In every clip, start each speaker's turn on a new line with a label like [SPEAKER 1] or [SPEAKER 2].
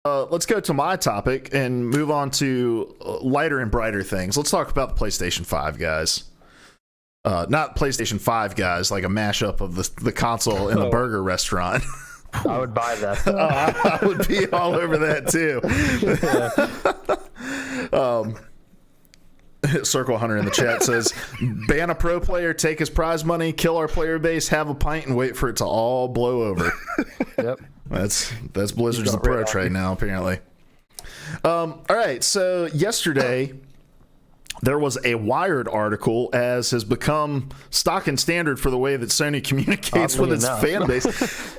[SPEAKER 1] Let's go to my topic and move on to lighter and brighter things. Let's talk about the PlayStation 5, guys. Not PlayStation 5, guys, like a mashup of the console and the burger restaurant.
[SPEAKER 2] I would buy that.
[SPEAKER 1] I would be all over that too. Circle Hunter in the chat says, ban a pro player, take his prize money, kill our player base, have a pint, and wait for it to all blow over.
[SPEAKER 2] Yep.
[SPEAKER 1] That's Blizzard's approach right now, apparently. All right, so yesterday there was a Wired article, as has become stock and standard for the way that Sony communicates with its fan base.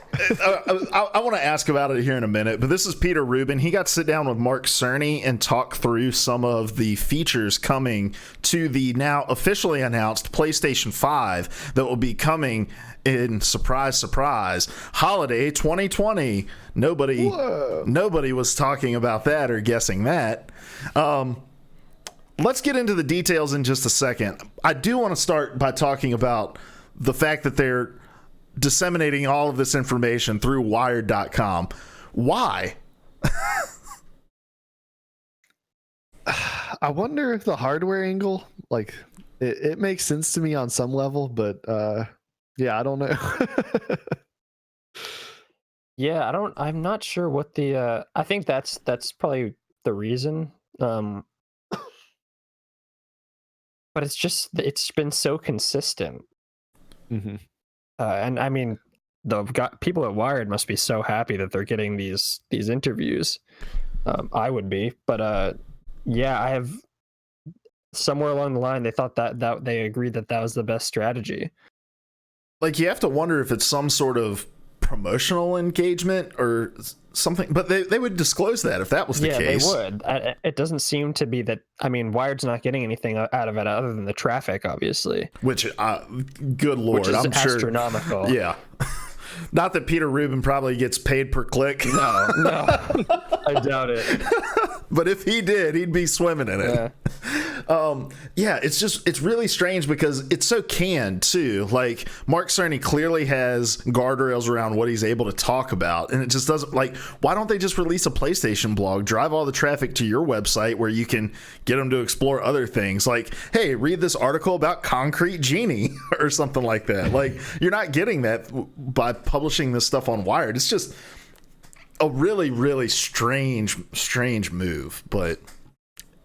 [SPEAKER 1] I want to ask about it here in a minute, but this is Peter Rubin. He got to sit down with Mark Cerny and talk through some of the features coming to the now officially announced PlayStation 5 that will be coming in, surprise, surprise, holiday 2020. Nobody was talking about that or guessing that. Let's get into the details in just a second. I do want to start by talking about the fact that they're disseminating all of this information through Wired.com. Why?
[SPEAKER 3] I wonder if the hardware angle, like, it makes sense to me on some level, but yeah, I don't know.
[SPEAKER 2] Yeah, I'm not sure what the I think that's probably the reason. But it's been so consistent.
[SPEAKER 3] Mm-hmm.
[SPEAKER 2] And I mean, people at Wired must be so happy that they're getting these interviews. I would be, but yeah, I have somewhere along the line they thought that they agreed that was the best strategy.
[SPEAKER 1] Like, you have to wonder if it's some sort of promotional engagement or something, but they would disclose that if that was the case.
[SPEAKER 2] Yeah, they would. It doesn't seem to be that. I mean, Wired's not getting anything out of it other than the traffic, obviously.
[SPEAKER 1] Which, good lord,
[SPEAKER 2] which is
[SPEAKER 1] I'm sure
[SPEAKER 2] astronomical.
[SPEAKER 1] Yeah. Not that Peter Rubin probably gets paid per click.
[SPEAKER 2] No, I doubt it.
[SPEAKER 1] But if he did, he'd be swimming in it. Yeah, it's really strange because it's so canned too. Like, Mark Cerny clearly has guardrails around what he's able to talk about, and it just doesn't, like, why don't they just release a PlayStation blog, drive all the traffic to your website where you can get them to explore other things, like, hey, read this article about Concrete Genie or something like that. Like, you're not getting that by publishing this stuff on Wired. It's just a really, really strange move. But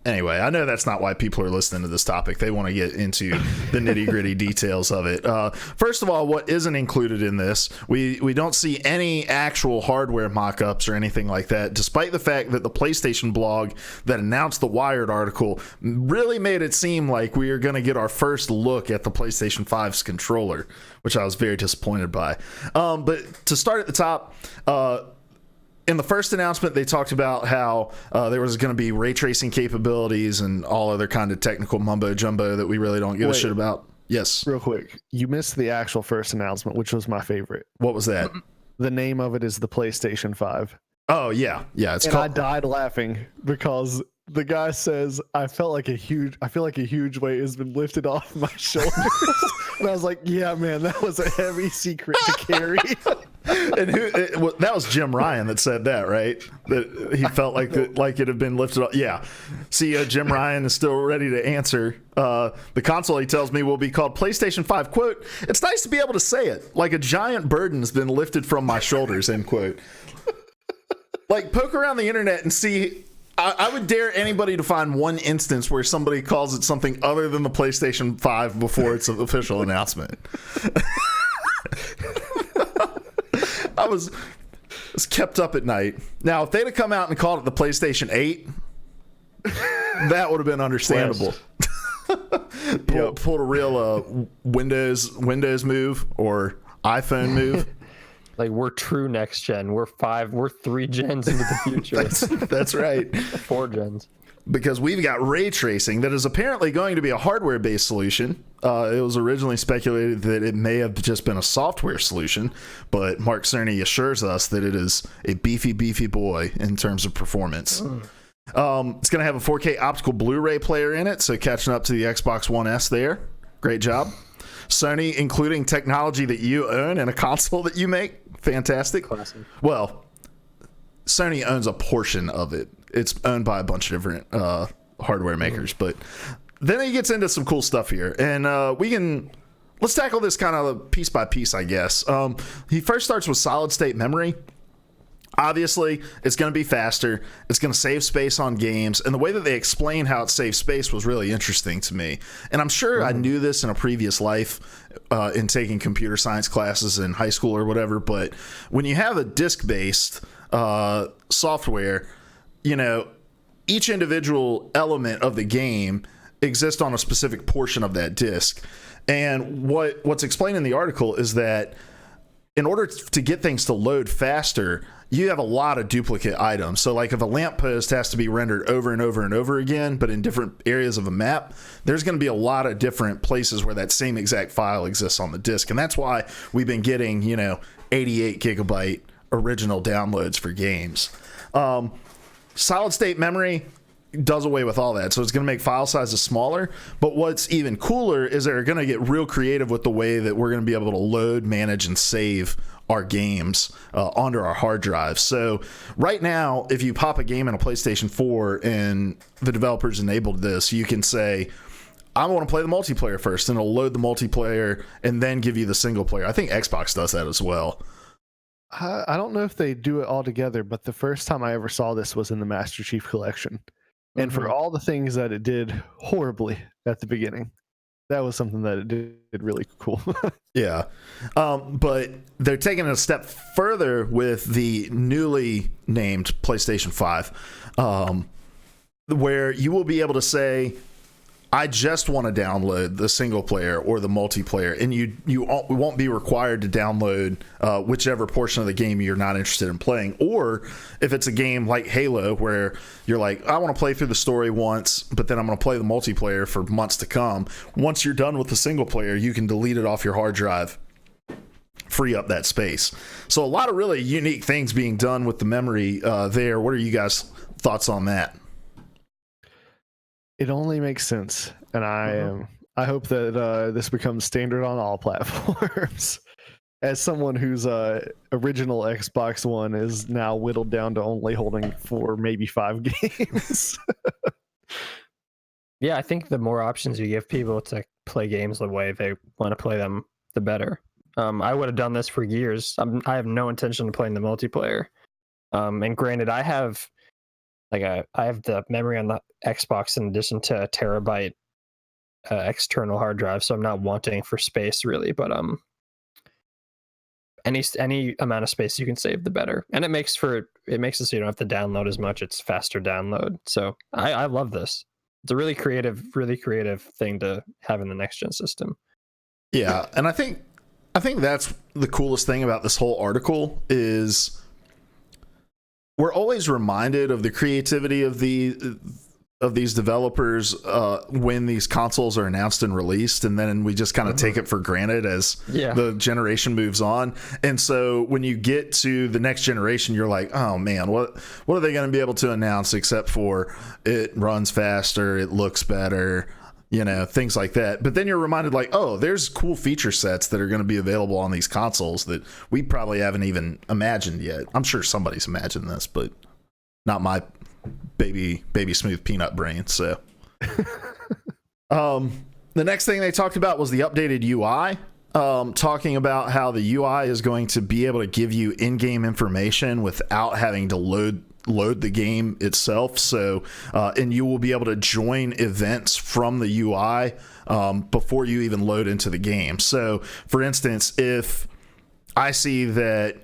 [SPEAKER 1] anyway, I know that's not why people are listening to this topic. They want to get into the nitty-gritty details of it. First of all, what isn't included in this, we don't see any actual hardware mock-ups or anything like that, despite the fact that the PlayStation blog that announced the Wired article really made it seem like we are going to get our first look at the PlayStation 5's controller, which I was very disappointed by. But to start at the top, in the first announcement, they talked about how there was going to be ray tracing capabilities and all other kind of technical mumbo jumbo that we really don't give a shit about. Yes.
[SPEAKER 3] Real quick, you missed the actual first announcement, which was my favorite.
[SPEAKER 1] What was that?
[SPEAKER 3] The name of it is the PlayStation 5.
[SPEAKER 1] Oh, yeah. Yeah.
[SPEAKER 3] I died laughing because the guy says, I feel like a huge weight has been lifted off my shoulders. And I was like, yeah, man, that was a heavy secret to carry.
[SPEAKER 1] And that was Jim Ryan that said that, right? That he felt like it had been lifted off. Yeah. See, Jim Ryan is still ready to answer. The console, he tells me, will be called PlayStation 5. Quote, it's nice to be able to say it. Like a giant burden's been lifted from my shoulders, end quote. Like, poke around the internet and see. I would dare anybody to find one instance where somebody calls it something other than the PlayStation 5 before its official announcement. I was kept up at night. Now, if they'd have come out and called it the PlayStation 8, that would have been understandable. Pulled a real Windows move or iPhone move.
[SPEAKER 2] Like, we're true next gen. We're 3 gens into the future.
[SPEAKER 1] That's right.
[SPEAKER 2] 4 gens.
[SPEAKER 1] Because we've got ray tracing that is apparently going to be a hardware-based solution. It was originally speculated that it may have just been a software solution, but Mark Cerny assures us that it is a beefy boy in terms of performance. It's going to have a 4K optical Blu-ray player in it, so catching up to the Xbox One S there. Great job. Sony including technology that you own and a console that you make. Fantastic.
[SPEAKER 2] Classic.
[SPEAKER 1] Well, Sony owns a portion of it. It's owned by a bunch of different hardware makers, but then he gets into some cool stuff here, and let's tackle this kind of piece by piece, I guess. He first starts with solid state memory. Obviously, it's going to be faster. It's going to save space on games. And the way that they explain how it saves space was really interesting to me. And I'm sure I knew this in a previous life in taking computer science classes in high school or whatever. But when you have a disk-based software, each individual element of the game exists on a specific portion of that disk. And what's explained in the article is that in order to get things to load faster, you have a lot of duplicate items. So like if a lamppost has to be rendered over and over and over again, but in different areas of a map, there's going to be a lot of different places where that same exact file exists on the disk. And that's why we've been getting, 88 gigabyte original downloads for games. Solid state memory does away with all that, so it's going to make file sizes smaller. But what's even cooler is they're going to get real creative with the way that we're going to be able to load, manage, and save our games onto our hard drive. So right now, if you pop a game in a PlayStation 4 and the developers enabled this, you can say, I want to play the multiplayer first, and it'll load the multiplayer and then give you the single player. I think Xbox does that as well.
[SPEAKER 3] I don't know if they do it all together, but the first time I ever saw this was in the Master Chief Collection. And for all the things that it did horribly at the beginning, that was something that it did really cool.
[SPEAKER 1] Yeah. But they're taking it a step further with the newly named PlayStation 5, where you will be able to say, I just want to download the single player or the multiplayer, and you won't be required to download whichever portion of the game you're not interested in playing. Or if it's a game like Halo where you're like, I want to play through the story once, but then I'm going to play the multiplayer for months to come. Once you're done with the single player, you can delete it off your hard drive, free up that space. So a lot of really unique things being done with the memory there. What are you guys' thoughts on that?
[SPEAKER 3] It only makes sense, and I hope that this becomes standard on all platforms. As someone whose original Xbox One is now whittled down to only holding 4, maybe 5 games.
[SPEAKER 2] Yeah, I think the more options you give people to play games the way they want to play them, the better. I would have done this for years. I have no intention of playing the multiplayer. And granted, I have the memory on the Xbox in addition to a terabyte external hard drive, so I'm not wanting for space really. But any amount of space you can save, the better. And it makes it so you don't have to download as much. It's faster download. So I love this. It's a really creative thing to have in the next gen system.
[SPEAKER 1] Yeah, and I think that's the coolest thing about this whole article is we're always reminded of the creativity of these developers when these consoles are announced and released, and then we just kind of take it for granted as the generation moves on. And so when you get to the next generation, you're like, oh man, what are they going to be able to announce except for it runs faster, it looks better, things like that. But then you're reminded like, oh, there's cool feature sets that are going to be available on these consoles that we probably haven't even imagined yet. I'm sure somebody's imagined this, but not my baby smooth peanut brain. So the next thing they talked about was the updated UI, talking about how the UI is going to be able to give you in-game information without having to load the game itself. So and you will be able to join events from the UI before you even load into the game. So for instance, if I see that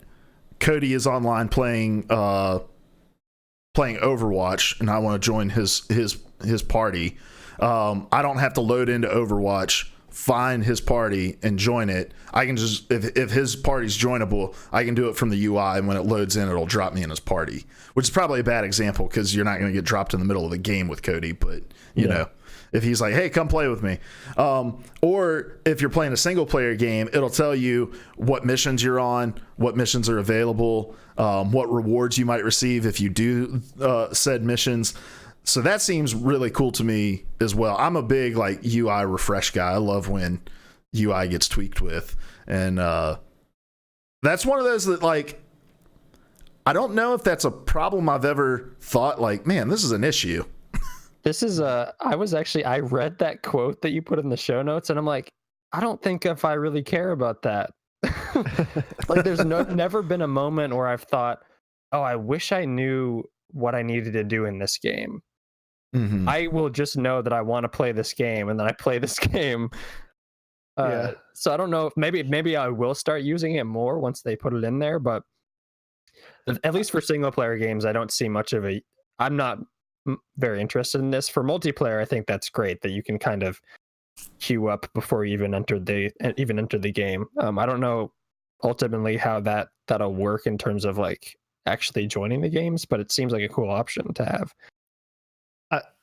[SPEAKER 1] Cody is online playing Overwatch and I want to join his party, I don't have to load into Overwatch, find his party and join it. I can just, if his party's joinable, I can do it from the UI, and when it loads in, it'll drop me in his party, which is probably a bad example because you're not going to get dropped in the middle of the game with Cody, but you know, if he's like, hey, come play with me. Or if you're playing a single player game, it'll tell you what missions you're on, what missions are available, what rewards you might receive if you do said missions. So that seems really cool to me as well. I'm a big like UI refresh guy. I love when UI gets tweaked with. And that's one of those that like I don't know if that's a problem I've ever thought like, man, this is an issue.
[SPEAKER 2] This is I read that quote that you put in the show notes, and I'm like, I don't think if I really care about that. Like, there's never been a moment where I've thought, oh, I wish I knew what I needed to do in this game.
[SPEAKER 1] Mm-hmm.
[SPEAKER 2] I will just know that I want to play this game, and then I play this game. So I don't know if maybe I will start using it more once they put it in there, but at least for single player games, I don't see much of I'm not very interested in this. For multiplayer, I think that's great that you can kind of queue up before you even enter the game. I don't know ultimately how that'll work in terms of like actually joining the games, but it seems like a cool option to have.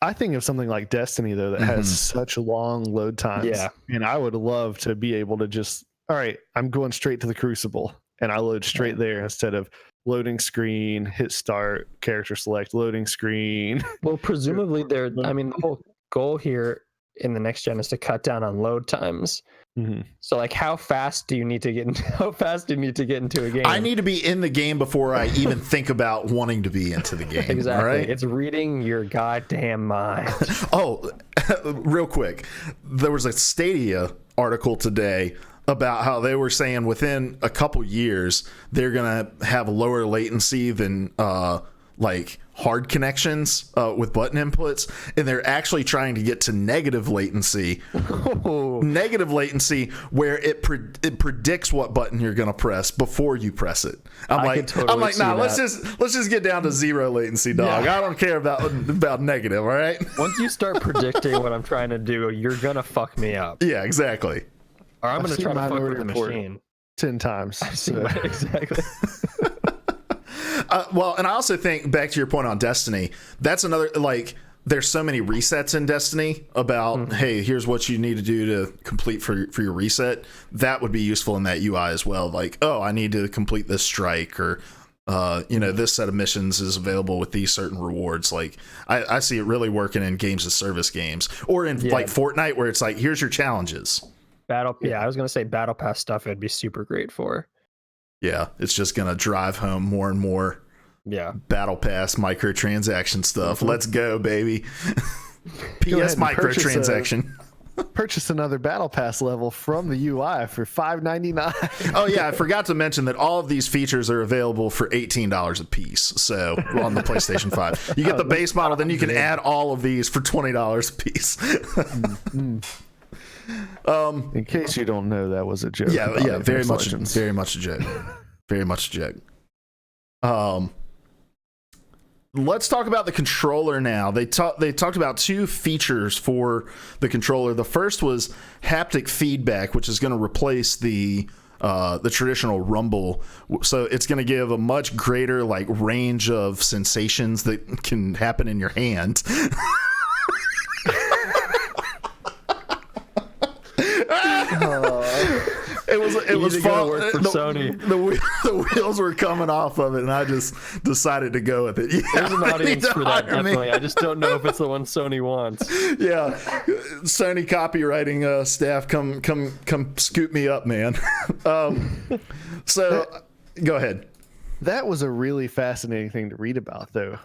[SPEAKER 3] I think of something like Destiny though that has such long load times.
[SPEAKER 2] Yeah.
[SPEAKER 3] And I would love to be able to just, all right, I'm going straight to the Crucible and I load straight there instead of loading screen, hit start, character select, loading screen.
[SPEAKER 2] Well, presumably the whole goal here in the next gen is to cut down on load times. Mm-hmm. So like how fast do you need to get into a game?
[SPEAKER 1] I need to be in the game before I even think about wanting to be into the game.
[SPEAKER 2] Exactly.
[SPEAKER 1] Right?
[SPEAKER 2] It's reading your goddamn mind.
[SPEAKER 1] Oh, real quick. There was a Stadia article today about how they were saying within a couple years they're gonna have lower latency than like hard connections with button inputs, and they're actually trying to get to negative latency where it predicts what button you're gonna press before you press it. I'm like nah, let's just get down to zero latency, dog. Yeah. I don't care about negative. All right,
[SPEAKER 2] once you start predicting what I'm trying to do, you're gonna fuck me up.
[SPEAKER 1] Yeah, exactly.
[SPEAKER 2] Or I'm going to try to fuck with the machine
[SPEAKER 3] 10 times.
[SPEAKER 2] Exactly.
[SPEAKER 1] Well, and I also think, back to your point on Destiny, that's another, like, there's so many resets in Destiny about, hey, here's what you need to do to complete for your reset. That would be useful in that UI as well. Like, oh, I need to complete this strike, or, this set of missions is available with these certain rewards. Like, I see it really working in games as service games, or in like Fortnite, where it's like, here's your challenges.
[SPEAKER 2] I was gonna say Battle Pass stuff it'd be super great for.
[SPEAKER 1] Yeah, it's just gonna drive home more and more.
[SPEAKER 2] Yeah,
[SPEAKER 1] Battle Pass microtransaction stuff. Let's go, baby. PS microtransaction.
[SPEAKER 3] Purchase another Battle Pass level from the UI for $5.99.
[SPEAKER 1] Oh yeah, I forgot to mention that all of these features are available for $18 a piece. So on the PlayStation 5, you get the base model, then you can add all of these for $20 a piece.
[SPEAKER 3] In case you don't know, that was a joke.
[SPEAKER 1] Yeah, very much a joke. Very much a joke. Let's talk about the controller now. They talked about two features for the controller. The first was haptic feedback, which is going to replace the traditional rumble. So it's going to give a much greater like range of sensations that can happen in your hand. It was fun.
[SPEAKER 2] Work for Sony.
[SPEAKER 1] The wheels were coming off of it, and I just decided to go with it. Yeah,
[SPEAKER 2] there's an audience for that, definitely. I just don't know if it's the one Sony wants.
[SPEAKER 1] Yeah, Sony copywriting staff, come scoop me up, man. So go ahead.
[SPEAKER 3] That was a really fascinating thing to read about, though.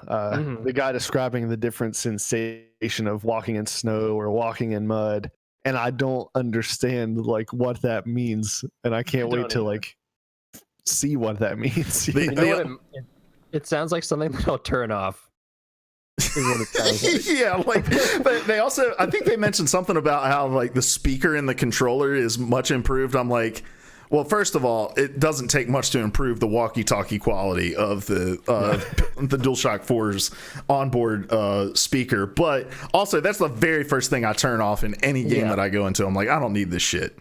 [SPEAKER 3] The guy describing the different sensation of walking in snow or walking in mud. And I don't understand like what that means, and I can't wait to like see what that means.
[SPEAKER 2] It sounds like something that I'll turn off. Is what it sounds like.
[SPEAKER 1] Yeah, like, but they also, I think they mentioned something about how like the speaker in the controller is much improved. I'm like, well, first of all, it doesn't take much to improve the walkie-talkie quality of the DualShock 4's onboard speaker, but also that's the very first thing I turn off in any game that I go into. I'm like, I don't need this shit.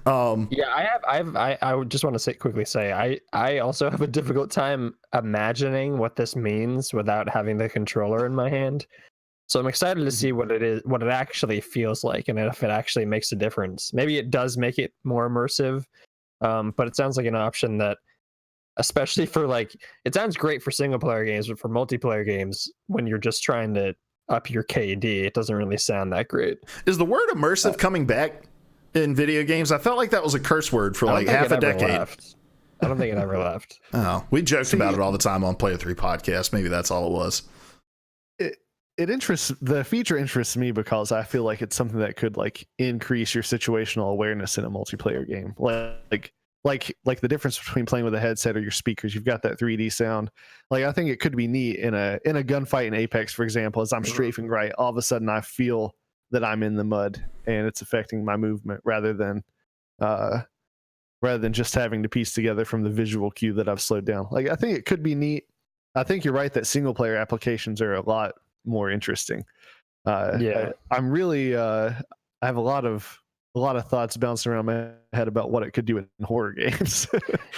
[SPEAKER 2] I would just want to quickly say I also have a difficult time imagining what this means without having the controller in my hand. So I'm excited to see what it actually feels like, and if it actually makes a difference. Maybe it does make it more immersive. But it sounds like an option that, especially for like, it sounds great for single player games, but for multiplayer games, when you're just trying to up your KD, it doesn't really sound that great.
[SPEAKER 1] Is the word immersive coming back in video games? I felt like that was a curse word for like half a decade.
[SPEAKER 2] I don't think it ever left.
[SPEAKER 1] Oh, we joked about it all the time on Player 3 podcast. Maybe that's all it was.
[SPEAKER 3] The feature interests me because I feel like it's something that could like increase your situational awareness in a multiplayer game. Like the difference between playing with a headset or your speakers, you've got that 3D sound. Like I think it could be neat in a gunfight in Apex, for example, as I'm strafing right, all of a sudden I feel that I'm in the mud and it's affecting my movement rather than just having to piece together from the visual cue that I've slowed down. Like I think it could be neat. I think you're right that single player applications are a lot more interesting. I'm really I have a lot of thoughts bouncing around my head about what it could do in horror games.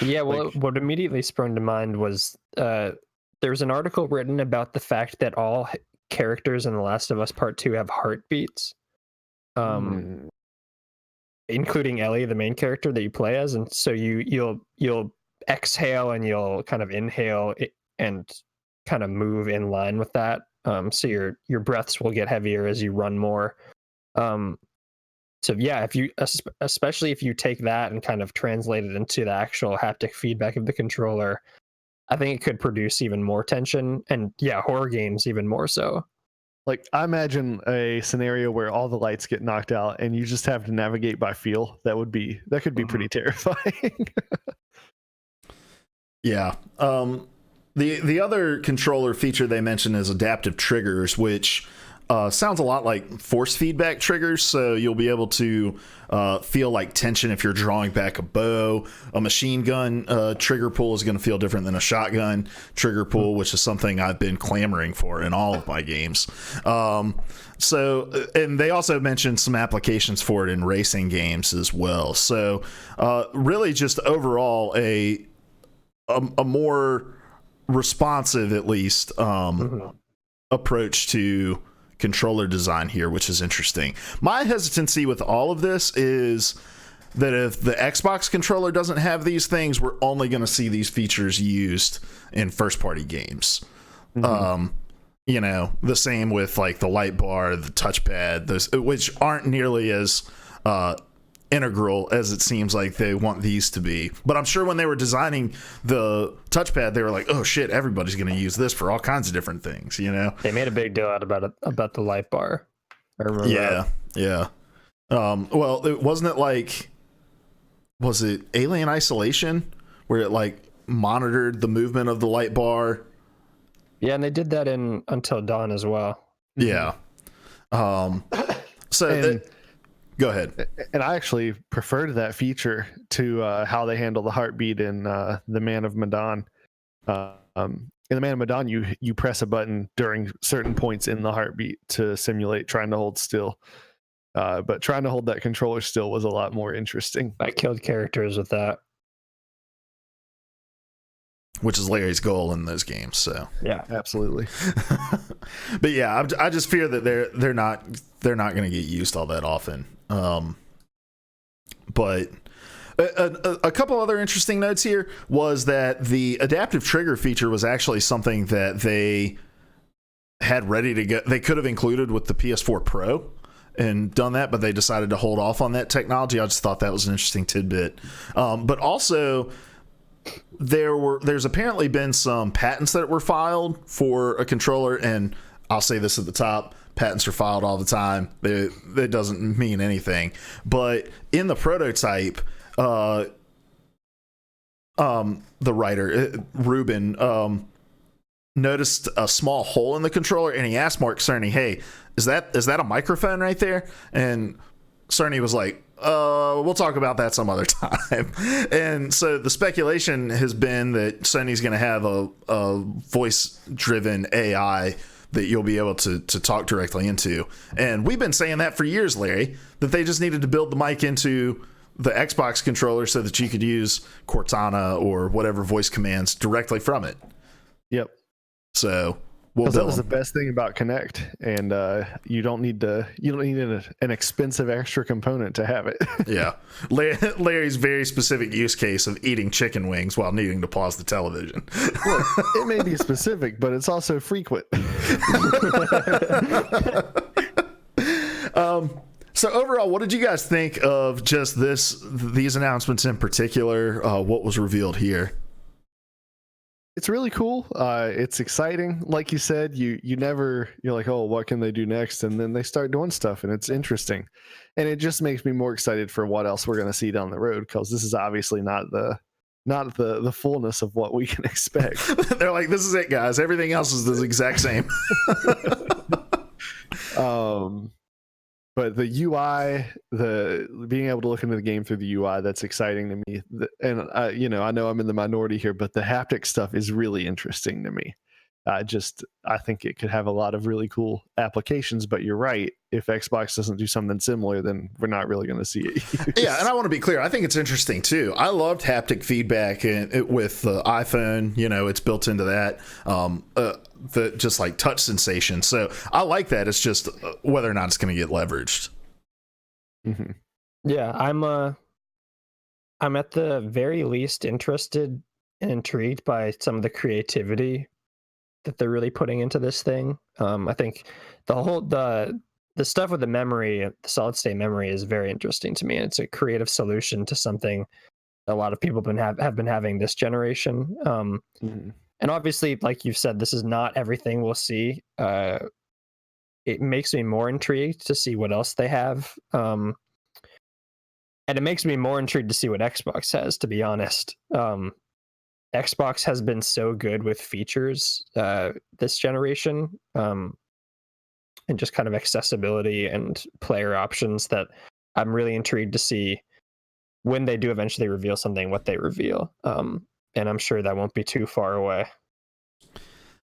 [SPEAKER 2] Yeah, well, what immediately sprung to mind was there's an article written about the fact that all characters in The Last of Us Part 2 have heartbeats, including Ellie, the main character that you play as, and so you'll exhale and you'll kind of inhale and kind of move in line with that. So your breaths will get heavier as you run more. So yeah, especially if you take that and kind of translate it into the actual haptic feedback of the controller, I think it could produce even more tension, and yeah, horror games even more so.
[SPEAKER 3] Like I imagine a scenario where all the lights get knocked out and you just have to navigate by feel. That could be pretty terrifying.
[SPEAKER 1] Yeah. The other controller feature they mentioned is adaptive triggers, which sounds a lot like force feedback triggers. So you'll be able to feel like tension if you're drawing back a bow. A machine gun trigger pull is going to feel different than a shotgun trigger pull, which is something I've been clamoring for in all of my games. And they also mentioned some applications for it in racing games as well. So really just overall a more responsive, at least, approach to controller design here, which is interesting. My hesitancy with all of this is that if the Xbox controller doesn't have these things, we're only going to see these features used in first-party games. The same with like the light bar, the touchpad, those which aren't nearly as integral as it seems like they want these to be. But I'm sure when they were designing the touchpad, they were like, oh shit, everybody's going to use this for all kinds of different things, They made
[SPEAKER 2] a big deal out about the light bar. I remember
[SPEAKER 1] that. Well, was it Alien Isolation where it like monitored the movement of the light bar?
[SPEAKER 2] Yeah, and they did that in Until Dawn as well.
[SPEAKER 1] Yeah. Go ahead.
[SPEAKER 3] And I actually preferred that feature to how they handle the heartbeat in The Man of Medan. In The Man of Medan, you press a button during certain points in the heartbeat to simulate trying to hold still. But trying to hold that controller still was a lot more interesting.
[SPEAKER 2] I killed characters with that.
[SPEAKER 1] Which is Larry's goal in those games. So
[SPEAKER 3] yeah, absolutely.
[SPEAKER 1] But yeah, I just fear that they're not going to get used all that often. But a couple other interesting notes here was that the adaptive trigger feature was actually something that they had ready to go. They could have included with the PS4 Pro and done that, but they decided to hold off on that technology. I just thought that was an interesting tidbit. But also, there's apparently been some patents that were filed for a controller, and I'll say this at the top: patents are filed all the time. That doesn't mean anything. But in the prototype, the writer Ruben noticed a small hole in the controller, and he asked Mark Cerny, "Hey, is that a microphone right there?" And Cerny was like, we'll talk about that some other time. And so the speculation has been that Sony's going to have a voice-driven AI that you'll be able to talk directly into. And we've been saying that for years, Larry, that they just needed to build the mic into the Xbox controller so that you could use Cortana or whatever voice commands directly from it.
[SPEAKER 3] Yep.
[SPEAKER 1] So
[SPEAKER 3] that was the best thing about Kinect, and you don't need an expensive extra component to have it.
[SPEAKER 1] Yeah, Larry's very specific use case of eating chicken wings while needing to pause the television.
[SPEAKER 3] Look, it may be specific, but it's
[SPEAKER 1] So overall, what did you guys think of just these announcements in particular? What was revealed here?
[SPEAKER 3] It's really cool. It's exciting. Like you said, you're like, oh, what can they do next? And then they start doing stuff, and it's interesting. And it just makes me more excited for what else we're going to see down the road, because this is obviously not the fullness of what we can expect.
[SPEAKER 1] They're like, this is it, guys. Everything else is the exact same.
[SPEAKER 3] But the UI, the being able to look into the game through the UI, that's exciting to me. And I know I'm in the minority here, but the haptic stuff is really interesting to me. I think it could have a lot of really cool applications, but you're right. If Xbox doesn't do something similar, then we're not really going to see it used.
[SPEAKER 1] Yeah, and I want to be clear. I think it's interesting too. I loved haptic feedback with the iPhone. It's built into that. The just like touch sensation. So I like that. It's just whether or not it's going to get leveraged.
[SPEAKER 3] Mm-hmm.
[SPEAKER 2] Yeah, I'm at the very least interested and intrigued by some of the creativity that they're really putting into this thing. I think the stuff with the memory, the solid state memory, is very interesting to me, and it's a creative solution to something a lot of people have been having this generation. And obviously, like you've said, this is not everything we'll see. It makes me more intrigued to see what else they have. And it makes me more intrigued to see what Xbox has, to be honest. Xbox has been so good with features this generation, and just kind of accessibility and player options, that I'm really intrigued to see when they do eventually reveal something, what they reveal. And I'm sure that won't be too far away.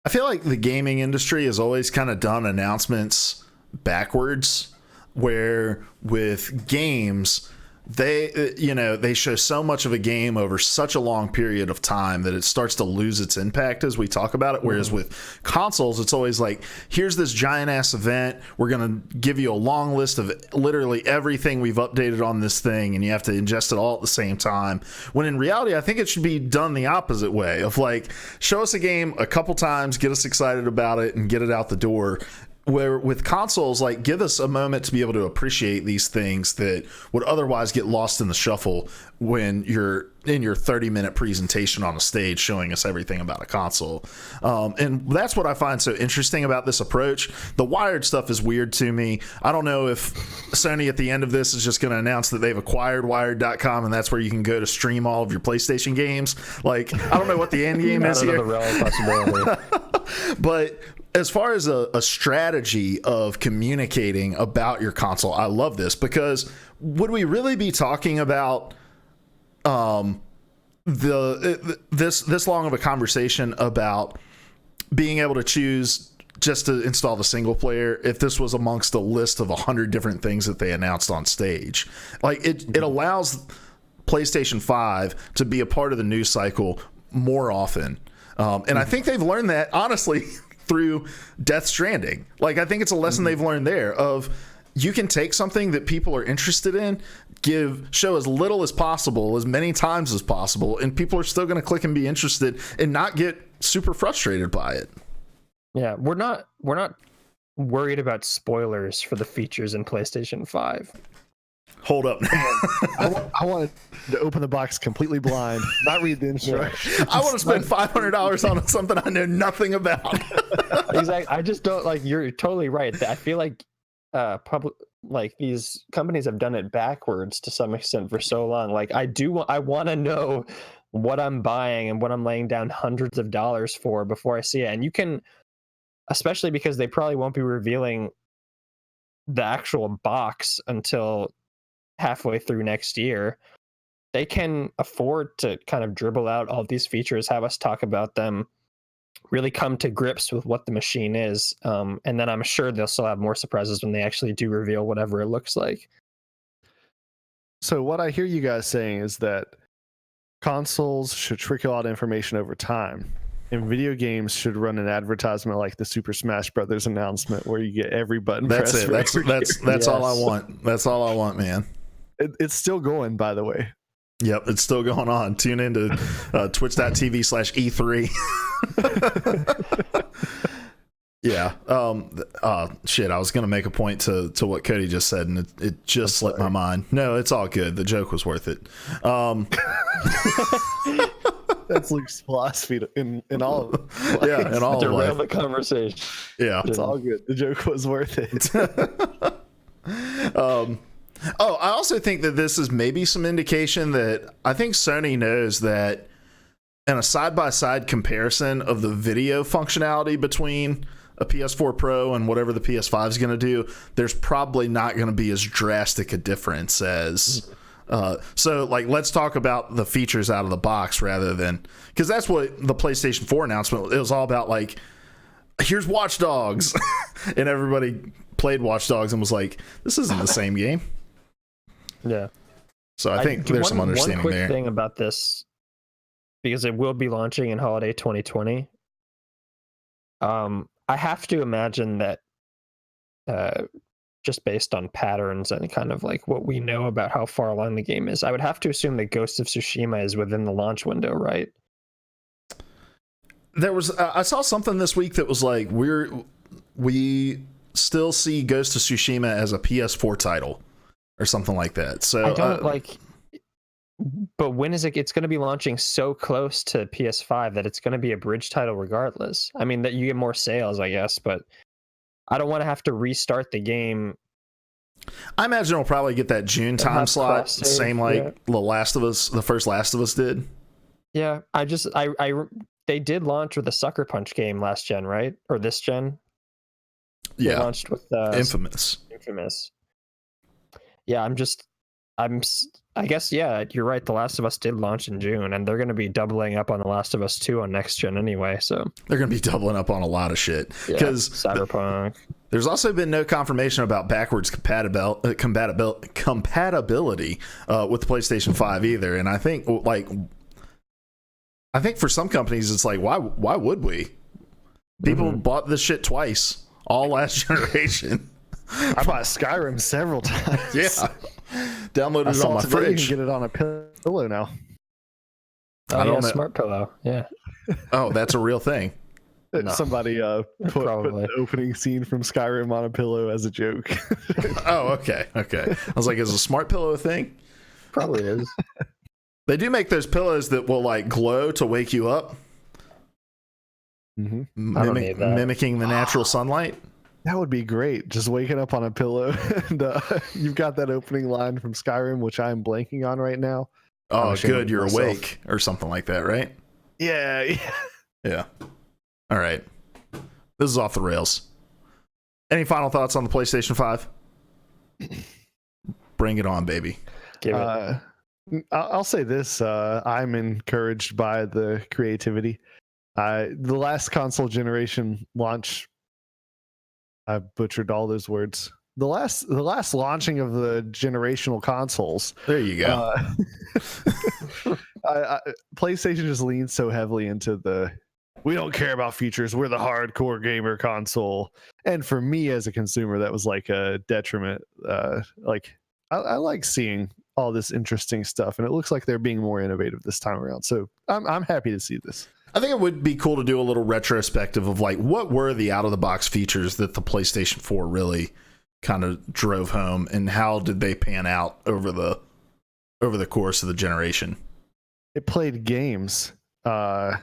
[SPEAKER 1] I feel like the gaming industry has always kind of done announcements backwards, where with games, they show so much of a game over such a long period of time that it starts to lose its impact as we talk about it. Whereas with consoles, it's always like, here's this giant ass event. We're going to give you a long list of literally everything we've updated on this thing, and you have to ingest it all at the same time. When in reality, I think it should be done the opposite way of like, show us a game a couple times, get us excited about it, and get it out the door. Where with consoles, like, give us a moment to be able to appreciate these things that would otherwise get lost in the shuffle when you're in your 30-minute presentation on a stage showing us everything about a console. And that's what I find so interesting about this approach. The wired stuff is weird to me. I don't know if Sony at the end of this is just going to announce that they've acquired wired.com and that's where you can go to stream all of your PlayStation games. Like, I don't know what the end game is here. But as far as a strategy of communicating about your console, I love this, because would we really be talking about this long of a conversation about being able to choose just to install the single player if this was amongst a list of 100 different things that they announced on stage? Like, it allows PlayStation 5 to be a part of the news cycle more often. And I think they've learned that, honestly, through Death Stranding. Like, I think it's a lesson they've learned there of, you can take something that people are interested in, show as little as possible, as many times as possible, and people are still going to click and be interested and not get super frustrated by it.
[SPEAKER 2] Yeah, we're not worried about spoilers for the features in PlayStation 5.
[SPEAKER 1] Hold up.
[SPEAKER 3] I wanted to open the box completely blind, not read the instructions.
[SPEAKER 1] I want to spend $500 on something I know nothing about.
[SPEAKER 2] Exactly. I just don't, like, you're totally right. I feel like these companies have done it backwards to some extent for so long. Like, I want to know what I'm buying and what I'm laying down hundreds of dollars for before I see it. And you can, especially because they probably won't be revealing the actual box until halfway through next year, they can afford to kind of dribble out all these features, have us talk about them, really come to grips with what the machine is, and then I'm sure they'll still have more surprises when they actually do reveal whatever it looks like.
[SPEAKER 3] So what I hear you guys saying is that consoles should trickle out information over time, and video games should run an advertisement like the Super Smash Brothers announcement, where you get every button.
[SPEAKER 1] That's it. That's yes. All I want. That's all I want, man.
[SPEAKER 3] It's still going, by the way.
[SPEAKER 1] Yep, it's still going on. Tune into twitch.tv/E3. Yeah. Shit. I was gonna make a point to what Cody just said, and it just slipped my mind. No, it's all good. The joke was worth it.
[SPEAKER 3] That's Luke's philosophy in all of it.
[SPEAKER 1] Yeah, in all of
[SPEAKER 2] Derail
[SPEAKER 1] life.
[SPEAKER 2] the conversation.
[SPEAKER 1] Yeah.
[SPEAKER 3] It's all good. The joke was worth it.
[SPEAKER 1] I also think that this is maybe some indication that I think Sony knows that in a side-by-side comparison of the video functionality between a PS4 Pro and whatever the PS5 is going to do, there's probably not going to be as drastic a difference as... so, like, let's talk about the features out of the box rather than... Because that's what the PlayStation 4 announcement, it was all about, like, here's Watch Dogs. And everybody played Watch Dogs and was like, this isn't the same game.
[SPEAKER 2] Yeah.
[SPEAKER 1] So I think there's some understanding
[SPEAKER 2] one quick
[SPEAKER 1] there.
[SPEAKER 2] thing about this, because it will be launching in holiday 2020. I have to imagine that just based on patterns and kind of like what we know about how far along the game is, I would have to assume that Ghost of Tsushima is within the launch window, right?
[SPEAKER 1] There was I saw something this week that was like we still see Ghost of Tsushima as a PS4 title or something like that. So
[SPEAKER 2] I don't but when is it? It's going to be launching so close to PS5 that it's going to be a bridge title regardless. I mean, that you get more sales, I guess, but I don't want to have to restart the game.
[SPEAKER 1] I imagine we'll probably get that June time slot, same like the first Last of Us did.
[SPEAKER 2] Yeah, they did launch with a Sucker Punch game last gen, right? Or this gen?
[SPEAKER 1] Yeah,
[SPEAKER 2] they launched with
[SPEAKER 1] Infamous.
[SPEAKER 2] Yeah, I guess, yeah, you're right. The Last of Us did launch in June, and they're going to be doubling up on The Last of Us 2 on next gen anyway. So
[SPEAKER 1] they're going to be doubling up on a lot of shit
[SPEAKER 2] because Cyberpunk.
[SPEAKER 1] There's also been no confirmation about backwards compatibility with the PlayStation 5 either. And I think for some companies it's like, why would we? People bought this shit twice, all last generation.
[SPEAKER 3] I bought Skyrim several times.
[SPEAKER 1] Yeah. Downloaded it on my fridge.
[SPEAKER 3] You can get it on a pillow now.
[SPEAKER 2] I don't know. Smart pillow. Yeah.
[SPEAKER 1] Oh, that's a real thing.
[SPEAKER 3] No. Somebody put the opening scene from Skyrim on a pillow as a joke.
[SPEAKER 1] Oh, okay. I was like, is a smart pillow a thing?
[SPEAKER 2] Probably is.
[SPEAKER 1] They do make those pillows that will like glow to wake you up.
[SPEAKER 3] Mm-hmm.
[SPEAKER 1] Mimicking the natural sunlight.
[SPEAKER 3] That would be great. Just waking up on a pillow and you've got that opening line from Skyrim, which I'm blanking on right now.
[SPEAKER 1] Oh, good. You're awake or something like that, right?
[SPEAKER 3] Yeah.
[SPEAKER 1] Yeah. All right. This is off the rails. Any final thoughts on the PlayStation 5? Bring it on, baby.
[SPEAKER 2] Give it.
[SPEAKER 3] I'll say this. I'm encouraged by the creativity. The last console generation launch, I butchered all those words. The last launching of the generational consoles.
[SPEAKER 1] There you go.
[SPEAKER 3] PlayStation just leans so heavily into we don't care about features. We're the hardcore gamer console. And for me as a consumer, that was like a detriment. I like seeing all this interesting stuff, and it looks like they're being more innovative this time around. So I'm happy to see this.
[SPEAKER 1] I think it would be cool to do a little retrospective of like what were the out of the box features that the PlayStation 4 really kind of drove home, and how did they pan out over the course of the generation.
[SPEAKER 3] It played games. Not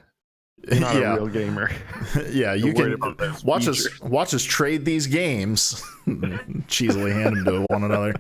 [SPEAKER 3] a real gamer.
[SPEAKER 1] Yeah, you can watch us trade these games. Cheesily hand them to one another.